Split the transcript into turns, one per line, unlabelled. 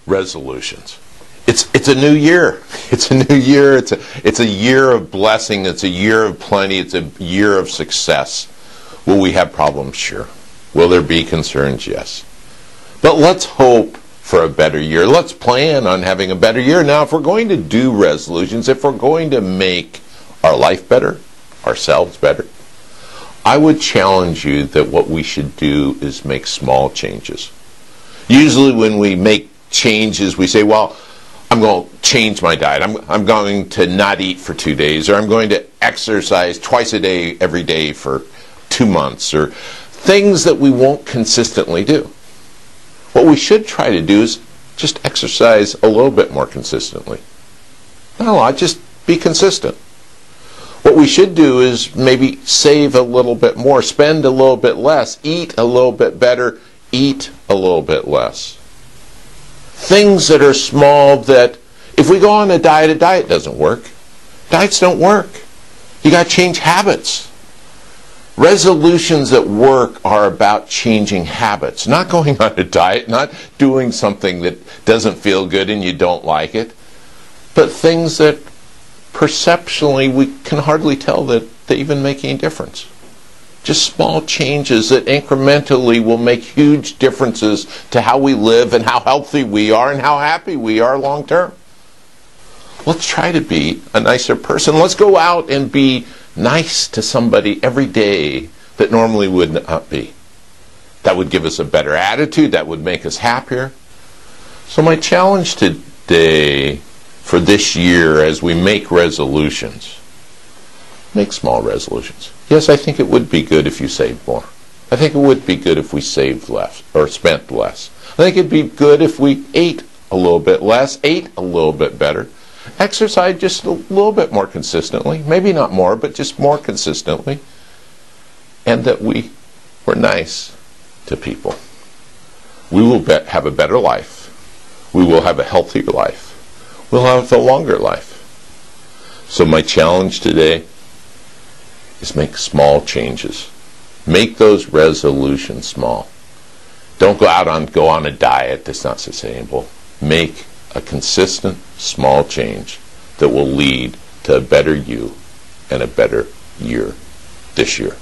resolutions. It's a new year. It's a new year. It's a year of blessing. It's a year of plenty. It's a year of success. Will we have problems? Sure. Will there be concerns? Yes. But let's hope for a better year. Let's plan on having a better year. Now, if we're going to do resolutions, if we're going to make our life better, ourselves better, I would challenge you that what we should do is make small changes. Usually when we make changes, we say, well, I'm going to change my diet. I'm going to not eat for 2 days, or I'm going to exercise twice a day every day for 2 months, or things that we won't consistently do. What we should try to do is just exercise a little bit more consistently. Not a lot, just be consistent. What we should do is maybe save a little bit more, spend a little bit less, eat a little bit better, eat a little bit less. Things that are small that if we go on a diet doesn't work. Diets don't work. You got to change habits. Resolutions that work are about changing habits, not going on a diet, not doing something that doesn't feel good and you don't like it, but things that perceptually we can hardly tell that they even make any difference. Just small changes that incrementally will make huge differences to how we live and how healthy we are and how happy we are long term. Let's try to be a nicer person. Let's go out and be nice to somebody every day that normally would not be. That would give us a better attitude. That would make us happier. So my challenge today for this year as we make resolutions, make small resolutions. Yes, I think it would be good if you saved more. I think it would be good if we saved less or spent less. I think it'd be good if we ate a little bit less, ate a little bit better, exercised just a little bit more consistently, maybe not more, but just more consistently, and that we were nice to people. We will have a better life. We will have a healthier life. We'll have a longer life. So my challenge today is make small changes. Make those resolutions small. Don't go on a diet that's not sustainable. Make a consistent, small change that will lead to a better you and a better year this year.